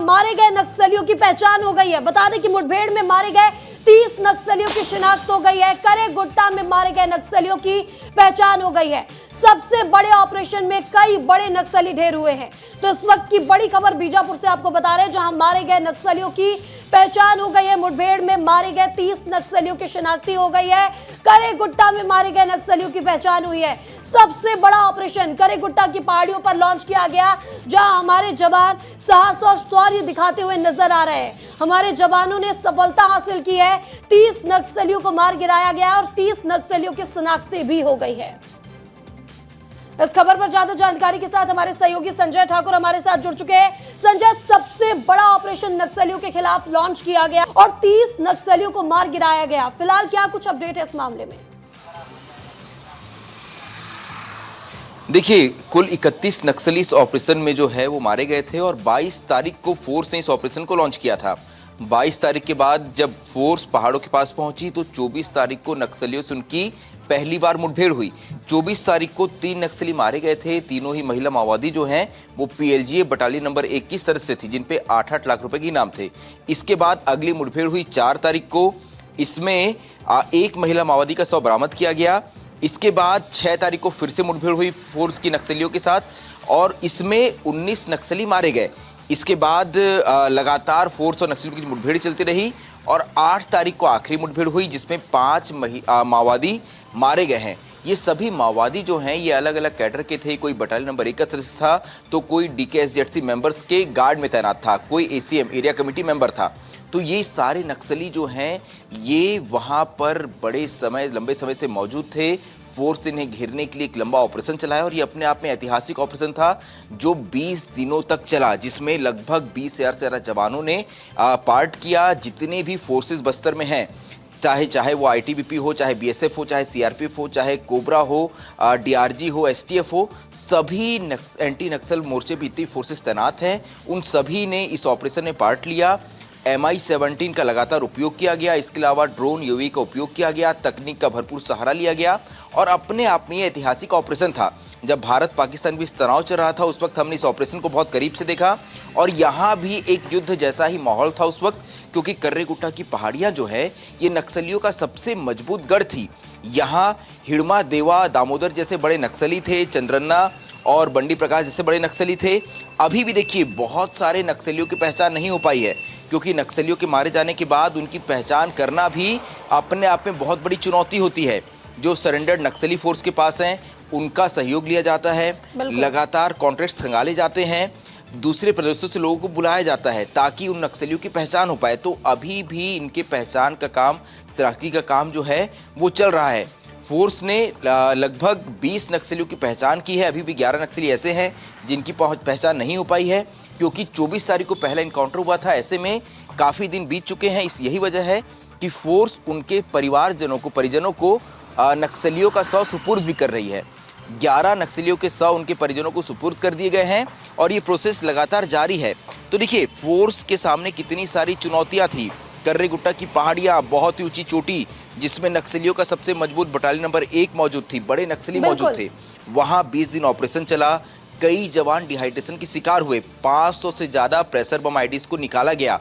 मारे गए नक्सलियों की पहचान हो गई है। बता दें कि मुठभेड़ में मारे गए 30 नक्सलियों की शिनाख्त हो गई है। करेगुट्टा में मारे गए नक्सलियों की पहचान हो गई है। सबसे बड़े ऑपरेशन में कई बड़े नक्सली ढेर हुए हैं। तो इस वक्त की बड़ी खबर बीजापुर से आपको बता रहे हैं, जहां मारे गए नक्सलियों की पहचान हो गई है। मुठभेड़ में मारे गए 30 नक्सलियों की शिनाख्ती हो गई है। करेगुट्टा में मारे गए नक्सलियों की पहचान हुई है। सबसे बड़ा ऑपरेशन करेगुट्टा की पहाड़ियों पर लॉन्च किया गया, जहां हमारे जवान साहस और शौर्य दिखाते हुए नजर आ रहे हैं। हमारे जवानों ने सफलता हासिल की है। 30 नक्सलियों को मार गिराया गया और 30 नक्सलियों की शिनाख्ती भी हो गई है। इस खबर पर ज्यादा जानकारी के साथ हमारे सहयोगी संजय ठाकुर हमारे साथ जुड़ चुके हैं। संजय, सबसे बड़ा ऑपरेशन नक्सलियों के खिलाफ लॉन्च किया गया और 30 नक्सलियों को मार गिराया गया। फिलहाल क्या कुछ अपडेट है इस मामले में? देखिए, कुल 31 नक्सली इस ऑपरेशन में जो है वो मारे गए थे और 22 तारीख को फोर्स ने इस ऑपरेशन को लॉन्च किया था। 22 तारीख के बाद जब फोर्स पहाड़ों के पास पहुंची तो 24 तारीख को नक्सलियों से उनकी पहली बार मुठभेड़ हुई। 24 तारीख को 3 नक्सली मारे गए थे। तीनों ही महिला माओवादी जो हैं वो PLGA बटालियन नंबर 1 की सदस्य थी, जिन पे 8-8 लाख रुपए के इनाम थे। इसके बाद अगली मुठभेड़ हुई 4 तारीख को। इसमें एक महिला माओवादी का शव बरामद किया गया। इसके बाद 6 तारीख को फिर से मुठभेड़ हुई फोर्स की नक्सलियों के साथ और इसमें 19 नक्सली मारे गए। इसके बाद लगातार फोर्स और नक्सलियों की मुठभेड़ चलती रही और 8 तारीख को आखिरी मुठभेड़ हुई, जिसमें 5 माओवादी मारे गए हैं। ये सभी माओवादी जो हैं ये अलग अलग कैडर के थे। कोई बटालियन नंबर 1 का सदस्य था, तो कोई DKSZC मेंबर्स के गार्ड में तैनात था, कोई ACM एरिया कमेटी मेंबर था। तो ये सारे नक्सली जो हैं ये वहाँ पर लंबे समय से मौजूद थे। फोर्स ने इन्हें घेरने के लिए एक लंबा ऑपरेशन चलाया और ये अपने आप में ऐतिहासिक ऑपरेशन था जो 20 दिनों तक चला, जिसमें लगभग 20,000 से ज़्यादा जवानों ने पार्ट किया। जितने भी फोर्सेस बस्तर में हैं, चाहे वो ITBP हो, चाहे BSF हो, चाहे CRPF हो, चाहे कोबरा हो, DRG हो, STF हो, सभी एंटी नक्सल मोर्चे भी इतनी फोर्सेस तैनात हैं। उन सभी ने इस ऑपरेशन में पार्ट लिया। MI-17 का लगातार उपयोग किया गया। इसके अलावा ड्रोन UAV का उपयोग किया गया। तकनीक का भरपूर सहारा लिया गया और अपने आप में ये ऐतिहासिक ऑपरेशन था। जब भारत पाकिस्तान भी इस तनाव चल रहा था उस वक्त हमने इस ऑपरेशन को बहुत करीब से देखा और यहाँ भी एक युद्ध जैसा ही माहौल था उस वक्त, क्योंकि करेगुट्टा की पहाड़ियाँ जो है ये नक्सलियों का सबसे मजबूत गढ़ थी। यहाँ हिड़मा, देवा, दामोदर जैसे बड़े नक्सली थे, चंद्रन्ना और बंडी प्रकाश जैसे बड़े नक्सली थे। अभी भी देखिए बहुत सारे नक्सलियों की पहचान नहीं हो पाई है, क्योंकि नक्सलियों के मारे जाने के बाद उनकी पहचान करना भी अपने आप में बहुत बड़ी चुनौती होती है। जो सरेंडर्ड नक्सली फोर्स के पास हैं उनका सहयोग लिया जाता है, लगातार कॉन्ट्रैक्ट्स खंगाले जाते हैं, दूसरे प्रदेशों से लोगों को बुलाया जाता है ताकि उन नक्सलियों की पहचान हो पाए। तो अभी भी इनके पहचान का काम, शनाख्ती का काम जो है वो चल रहा है। फोर्स ने लगभग 20 नक्सलियों की पहचान की है। अभी भी 11 नक्सली ऐसे हैं जिनकी पहचान नहीं हो पाई है, क्योंकि 24 तारीख को पहला इनकाउंटर हुआ था। ऐसे में काफ़ी दिन बीत चुके हैं। यही वजह है कि फोर्स उनके परिजनों को नक्सलियों का शव सुपुर्द भी कर रही है। 11 नक्सलियों के शव उनके परिजनों को सुपुर्द कर दिए गए हैं और ये प्रोसेस लगातार जारी है। तो देखिए फोर्स के सामने कितनी सारी चुनौतियां थी। करेगुट्टा की पहाड़ियां, बहुत ही ऊंची चोटी, जिसमें नक्सलियों का सबसे मजबूत बटालियन नंबर 1 मौजूद थी, बड़े नक्सली मौजूद थे। वहां 20 दिन ऑपरेशन चला। कई जवान डिहाइड्रेशन के शिकार हुए। 500 से ज़्यादा प्रेशर बम IEDs को निकाला गया,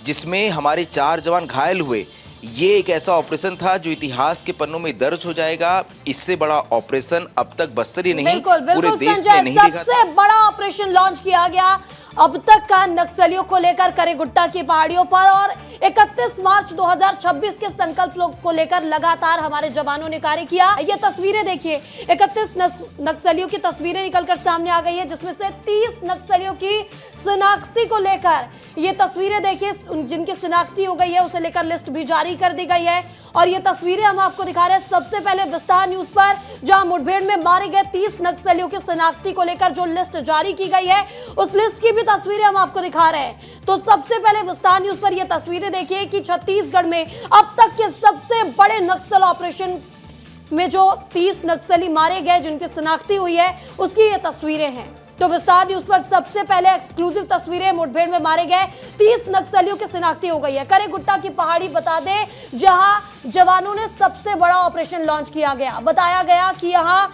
जिसमें हमारे 4 जवान घायल हुए। ये एक ऐसा ऑपरेशन था जो इतिहास के पन्नों में दर्ज हो जाएगा। इससे बड़ा ऑपरेशन अब तक बस्तर ही नहीं, पूरे देश में नहीं देखा। सबसे बड़ा ऑपरेशन लॉन्च किया गया अब तक का नक्सलियों को लेकर करेगुट्टा की पहाड़ियों पर, और 31 मार्च 2026 के संकल्प को लेकर लगातार हमारे जवानों ने कार्य किया। ये तस्वीरें देखिए, 31 नक्सलियों की तस्वीरें निकलकर सामने आ गई है, जिसमें से 30 नक्सलियों की शिनाख्ती को लेकर ये तस्वीरें देखिए, जिनकी शिनाख्ती हो गई है उसे लेकर लिस्ट भी जारी कर दी गई है। और ये तस्वीरें हम आपको दिखा रहे हैं सबसे पहले विस्तार न्यूज पर, जहां मुठभेड़ में मारे गए 30 नक्सलियों की शिनाख्ती को लेकर जो लिस्ट जारी की गई है उस लिस्ट की भी तस्वीरें हम आपको दिखा रहे हैं। तो सबसे पहले विस्तार न्यूज पर ये तस्वीरें देखिए कि छत्तीसगढ़ में अब तक के सबसे बड़े नक्सल ऑपरेशन में जो 30 नक्सली मारे गए, जिनकी शिनाख्ती हुई है, उसकी ये तस्वीरें हैं। तो विस्तार न्यूज पर सबसे पहले एक्सक्लूसिव तस्वीरें, मुठभेड़ में मारे गए 30 नक्सलियों की शिनाख्ती हो गई है। करेगुट्टा की पहाड़ी बता दें, जहां जवानों ने सबसे बड़ा ऑपरेशन लॉन्च किया गया। बताया गया कि यहां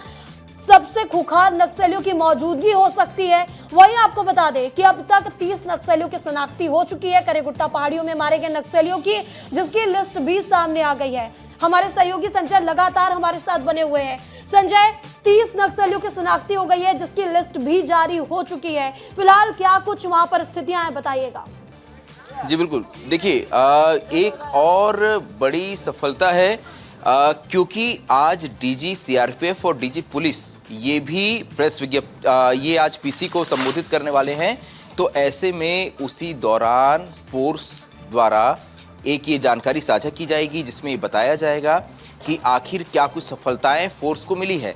सबसे खुखार नक्सलियों की मौजूदगी हो सकती है। वहीं आपको बता दें कि अब तक 30 नक्सलियों की शनाख्ती हो चुकी है करेगुट्टा पहाड़ियों में मारे गए नक्सलियों की, जिसकी लिस्ट भी सामने आ गई है। हमारे सहयोगी संजय लगातार हमारे साथ बने हुए हैं। संजय, 30 नक्सलियों की शनाख्ती हो गई है, जिसकी लिस्ट भी जारी हो चुकी है। फिलहाल क्या कुछ वहां पर स्थितियां हैं, बताइएगा। जी बिल्कुल, देखिए एक और बड़ी सफलता है क्योंकि आज डीजी सीआरपीएफ और डीजी पुलिस ये भी ये आज पीसी को संबोधित करने वाले हैं। तो ऐसे में उसी दौरान फोर्स द्वारा एक ये जानकारी साझा की जाएगी जिसमें ये बताया जाएगा कि आखिर क्या कुछ सफलताएं फोर्स को मिली है।